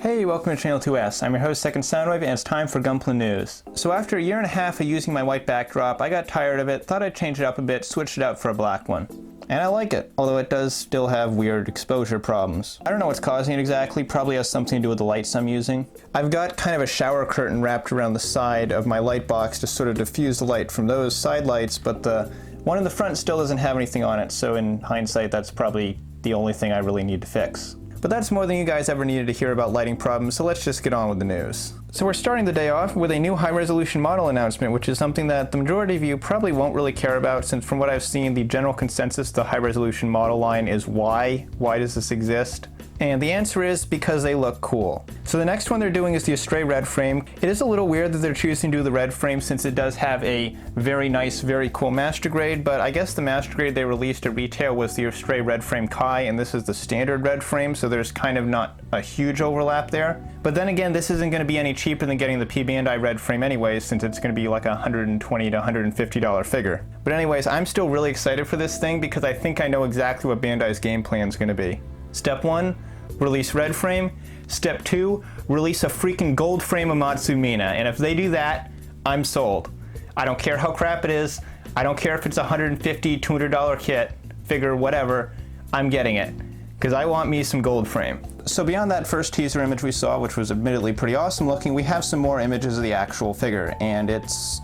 Hey, welcome to Channel 2S. I'm your host, Second Soundwave, and it's time for Gunpla News. So after a year and a half of using my white backdrop, I got tired of it, thought I'd change it up a bit, switched it out for a black one. And I like it, although it does still have weird exposure problems. I don't know what's causing it exactly, probably has something to do with the lights I'm using. I've got kind of a shower curtain wrapped around the side of my light box to sort of diffuse the light from those side lights, but the one in the front still doesn't have anything on it, so in hindsight that's probably the only thing I really need to fix. But that's more than you guys ever needed to hear about lighting problems, so let's just get on with the news. So we're starting the day off with a new high-resolution model announcement, which is something that the majority of you probably won't really care about, since from what I've seen, the general consensus, the high-resolution model line is why? Why does this exist? And the answer is because they look cool. So the next one they're doing is the Astray red frame. It is a little weird that they're choosing to do the red frame since it does have a very nice, very cool master grade, but I guess the master grade they released at retail was the Astray red frame Kai, and this is the standard red frame, so there's kind of not a huge overlap there. But then again, this isn't going to be any cheaper than getting the P-Bandai red frame anyways, since it's going to be like a $120 to $150 figure. But anyways, I'm still really excited for this thing because I think I know exactly what Bandai's game plan is going to be. Step 1, release red frame. Step 2, release a freaking gold frame Amatsu Mina, and if they do that, I'm sold. I don't care how crap it is, I don't care if it's a $150, $200 kit, figure, whatever, I'm getting it, because I want me some gold frame. So beyond that first teaser image we saw, which was admittedly pretty awesome looking, we have some more images of the actual figure, and it's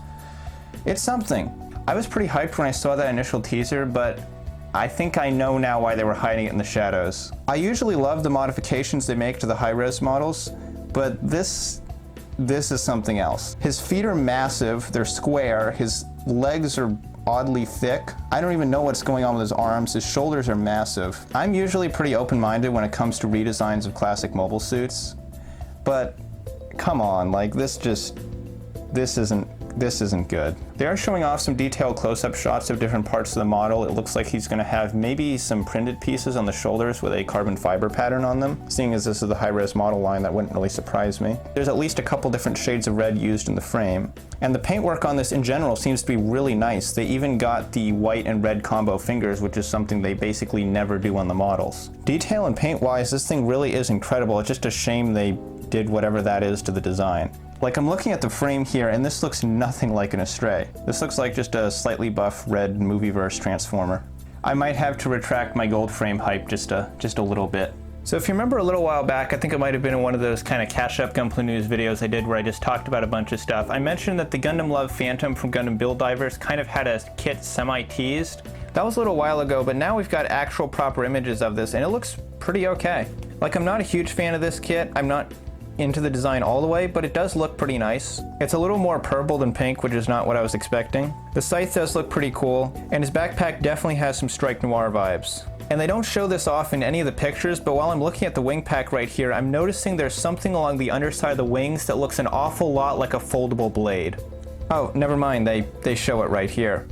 something. I was pretty hyped when I saw that initial teaser, but I think I know now why they were hiding it in the shadows. I usually love the modifications they make to the high-res models, but this is something else. His feet are massive, they're square, his legs are oddly thick. I don't even know what's going on with his arms, his shoulders are massive. I'm usually pretty open-minded when it comes to redesigns of classic mobile suits, but come on, like this isn't good. They are showing off some detailed close-up shots of different parts of the model. It looks like he's going to have maybe some printed pieces on the shoulders with a carbon fiber pattern on them. Seeing as this is the high-res model line, that wouldn't really surprise me. There's at least a couple different shades of red used in the frame. And the paintwork on this in general seems to be really nice. They even got the white and red combo fingers, which is something they basically never do on the models. Detail and paint-wise, this thing really is incredible. It's just a shame they did whatever that is to the design. Like, I'm looking at the frame here, and this looks nothing like an Astray. This looks like just a slightly buff red movieverse transformer. I might have to retract my gold frame hype just a little bit. So if you remember a little while back, I think it might have been in one of those kind of catch-up Gunpla News videos I did where I just talked about a bunch of stuff. I mentioned that the Gundam Love Phantom from Gundam Build Divers kind of had a kit semi-teased. That was a little while ago, but now we've got actual proper images of this, and it looks pretty okay. Like, I'm not a huge fan of this kit. I'm not into the design all the way, but it does look pretty nice. It's a little more purple than pink, which is not what I was expecting. The scythe does look pretty cool, and his backpack definitely has some Strike Noir vibes. And they don't show this off in any of the pictures, but while I'm looking at the wing pack right here, I'm noticing there's something along the underside of the wings that looks an awful lot like a foldable blade. Oh, never mind, they show it right here.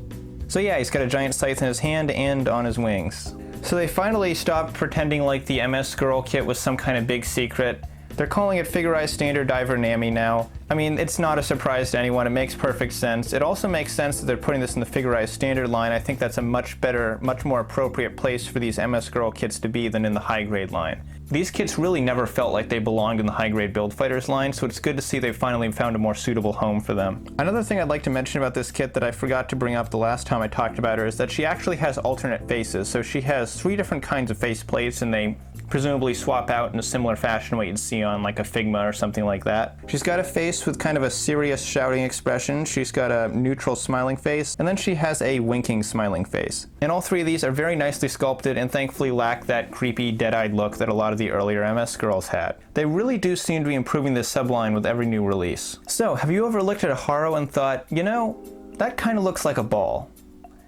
So yeah, he's got a giant scythe in his hand and on his wings. So they finally stopped pretending like the MS Girl kit was some kind of big secret. They're calling it Figurized Standard Diver Nami now. I mean, it's not a surprise to anyone, it makes perfect sense. It also makes sense that they're putting this in the Figurized Standard line. I think that's a much better, much more appropriate place for these MS Girl kits to be than in the high grade line. These kits really never felt like they belonged in the high grade Build Fighters line, so it's good to see they've finally found a more suitable home for them. Another thing I'd like to mention about this kit that I forgot to bring up the last time I talked about her is that she actually has alternate faces. So she has 3 different kinds of face plates, and they presumably swap out in a similar fashion to what you'd see on like a Figma or something like that. She's got a face with kind of a serious shouting expression, she's got a neutral smiling face, and then she has a winking smiling face. And all 3 of these are very nicely sculpted and thankfully lack that creepy dead-eyed look that a lot of the earlier MS girls had. They really do seem to be improving this subline with every new release. So, have you ever looked at a Haro and thought, you know, that kind of looks like a ball?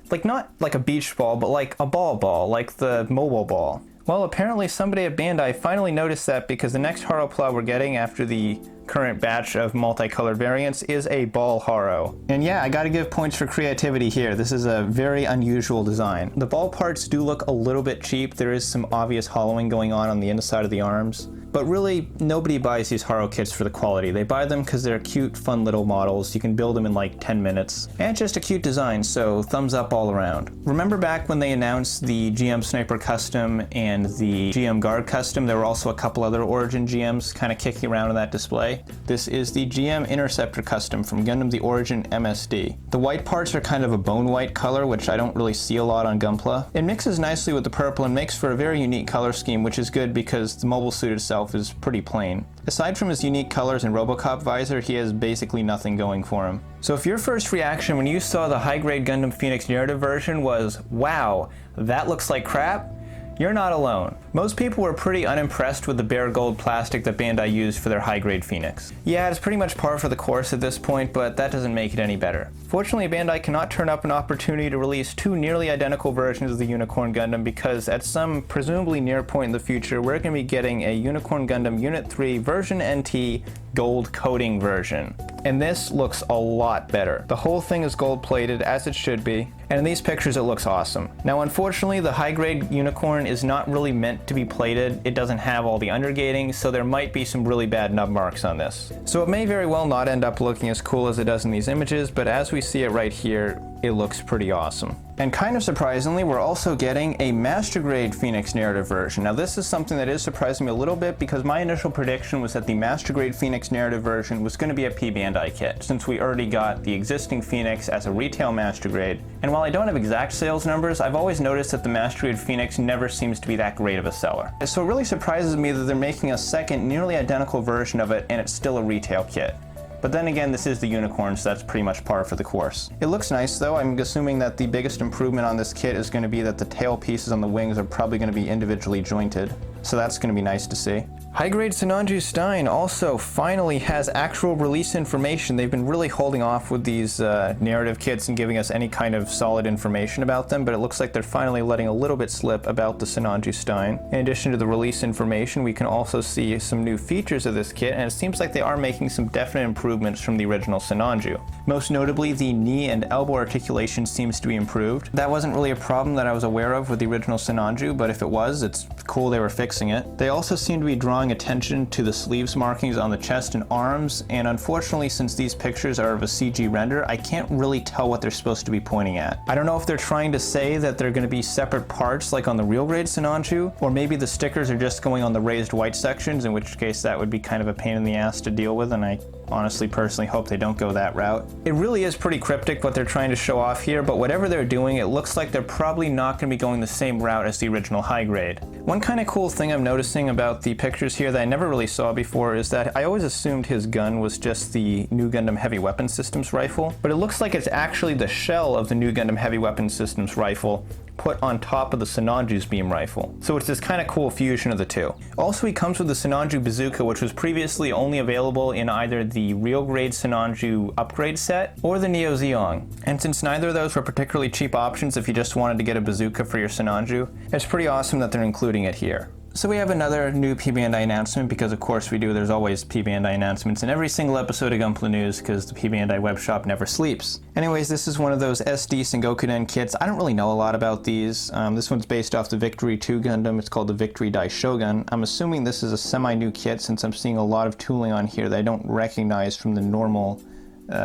Like, not like a beach ball, but like a ball, like the mobile ball. Well, apparently somebody at Bandai finally noticed that, because the next Haroball we're getting after the current batch of multicolored variants is a ball Haro. And yeah, I gotta give points for creativity here. This is a very unusual design. The ball parts do look a little bit cheap. There is some obvious hollowing going on the inside of the arms. But really, nobody buys these Haro kits for the quality. They buy them because they're cute, fun little models. You can build them in like 10 minutes. And it's just a cute design, so thumbs up all around. Remember back when they announced the GM Sniper Custom and the GM Guard Custom, there were also a couple other Origin GMs kind of kicking around in that display. This is the GM Interceptor Custom from Gundam the Origin MSD. The white parts are kind of a bone white color, which I don't really see a lot on Gunpla. It mixes nicely with the purple and makes for a very unique color scheme, which is good because the mobile suit itself is pretty plain. Aside from his unique colors and Robocop visor, he has basically nothing going for him. So if your first reaction when you saw the high-grade Gundam Phenex narrative version was, wow, that looks like crap, you're not alone. Most people were pretty unimpressed with the bare gold plastic that Bandai used for their high-grade Phenex. Yeah, it's pretty much par for the course at this point, but that doesn't make it any better. Fortunately, Bandai cannot turn up an opportunity to release two nearly identical versions of the Unicorn Gundam because at some presumably near point in the future, we're going to be getting a Unicorn Gundam Unit 3 version NT gold coating version. And this looks a lot better. The whole thing is gold plated, as it should be, and in these pictures it looks awesome. Now unfortunately, the high-grade Unicorn is not really meant to be plated. It doesn't have all the undergating, so there might be some really bad nub marks on this. So it may very well not end up looking as cool as it does in these images, but as we see it right here, it looks pretty awesome. And kind of surprisingly, we're also getting a Master Grade Phenex narrative version. Now this is something that is surprising me a little bit because my initial prediction was that the Master Grade Phenex narrative version was going to be a P-Bandai kit, since we already got the existing Phenex as a retail Master Grade. And while I don't have exact sales numbers, I've always noticed that the Master Grade Phenex never seems to be that great of a seller. So it really surprises me that they're making a second nearly identical version of it and it's still a retail kit. But then again, this is the Unicorn, so that's pretty much par for the course. It looks nice though. I'm assuming that the biggest improvement on this kit is going to be that the tail pieces on the wings are probably going to be individually jointed. So that's going to be nice to see. High-grade HGUC Stein also finally has actual release information. They've been really holding off with these narrative kits and giving us any kind of solid information about them, but it looks like they're finally letting a little bit slip about the HGUC Stein. In addition to the release information, we can also see some new features of this kit, and it seems like they are making some definite improvements from the original Sinanju. Most notably, the knee and elbow articulation seems to be improved. That wasn't really a problem that I was aware of with the original Sinanju, but if it was, it's cool they were fixing it. They also seem to be drawing attention to the sleeves markings on the chest and arms, and unfortunately, since these pictures are of a CG render, I can't really tell what they're supposed to be pointing at. I don't know if they're trying to say that they're going to be separate parts like on the real grade Sinanju, or maybe the stickers are just going on the raised white sections, in which case that would be kind of a pain in the ass to deal with, and I honestly personally hope they don't go that route. It really is pretty cryptic what they're trying to show off here, but whatever they're doing, it looks like they're probably not going to be going the same route as the original high grade. One kind of cool thing I'm noticing about the pictures here that I never really saw before is that I always assumed his gun was just the New Gundam Heavy Weapon Systems rifle, but it looks like it's actually the shell of the New Gundam Heavy Weapon Systems rifle put on top of the Sinanju's beam rifle. So it's this kind of cool fusion of the two. Also, he comes with the Sinanju bazooka, which was previously only available in either the real grade Sinanju upgrade set or the Neo Zeong. And since neither of those were particularly cheap options if you just wanted to get a bazooka for your Sinanju, it's pretty awesome that they're including it here. So we have another new P-Bandai announcement, because of course we do. There's always P-Bandai announcements in every single episode of Gunpla News, because the P-Bandai webshop never sleeps. Anyways, this is one of those SD Sengokuden kits. I don't really know a lot about these. This one's based off the Victory 2 Gundam. It's called the Victory Daishogun. I'm assuming this is a semi-new kit, since I'm seeing a lot of tooling on here that I don't recognize from the normal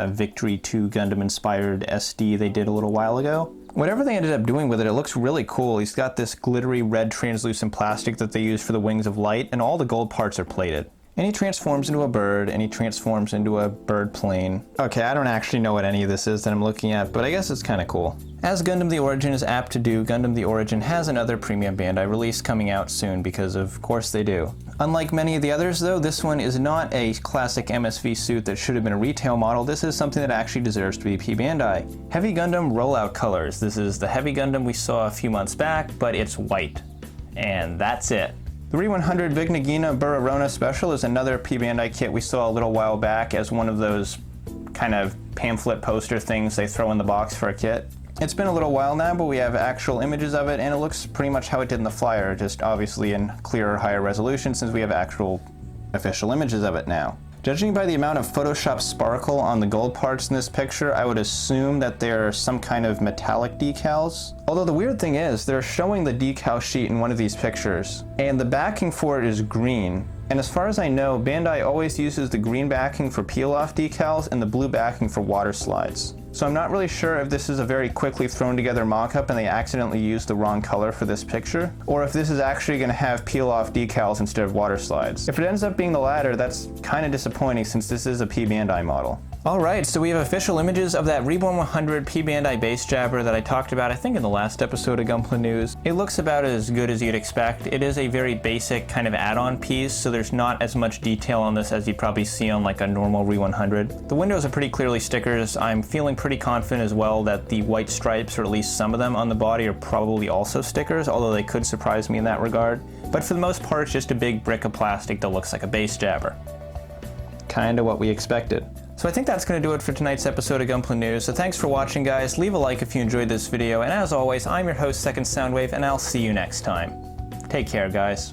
Victory 2 Gundam inspired SD they did a little while ago. Whatever they ended up doing with it, it looks really cool. He's got this glittery red translucent plastic that they use for the wings of light, and all the gold parts are plated. And he transforms into a bird, and he transforms into a bird plane. Okay, I don't actually know what any of this is that I'm looking at, but I guess it's kind of cool. As Gundam the Origin is apt to do, Gundam the Origin has another premium Bandai release coming out soon, because of course they do. Unlike many of the others though, this one is not a classic MSV suit that should have been a retail model. This is something that actually deserves to be P-Bandai. Heavy Gundam Rollout colors. This is the Heavy Gundam we saw a few months back, but it's white. And that's it. The Re-100 Vigna Ghina Burarona Special is another P-Bandai kit we saw a little while back as one of those kind of pamphlet poster things they throw in the box for a kit. It's been a little while now, but we have actual images of it, and it looks pretty much how it did in the flyer, just obviously in clearer, higher resolution, since we have actual official images of it now. Judging by the amount of Photoshop sparkle on the gold parts in this picture, I would assume that they're some kind of metallic decals. Although the weird thing is, they're showing the decal sheet in one of these pictures, and the backing for it is green. And as far as I know, Bandai always uses the green backing for peel-off decals and the blue backing for water slides. So I'm not really sure if this is a very quickly thrown together mock-up and they accidentally used the wrong color for this picture, or if this is actually going to have peel-off decals instead of water slides. If it ends up being the latter, that's kind of disappointing since this is a P-Bandai model. Alright, so we have official images of that Reborn 100 P-Bandai base jabber that I talked about, I think in the last episode of Gunpla News. It looks about as good as you'd expect. It is a very basic kind of add-on piece, so there's not as much detail on this as you'd probably see on like a normal Re 100. The windows are pretty clearly stickers. I'm feeling pretty confident as well that the white stripes, or at least some of them on the body, are probably also stickers, although they could surprise me in that regard. But for the most part, it's just a big brick of plastic that looks like a base jabber. Kinda what we expected. So I think that's going to do it for tonight's episode of Gunpla News. So thanks for watching, guys. Leave a like if you enjoyed this video. And as always, I'm your host, Second Soundwave, and I'll see you next time. Take care, guys.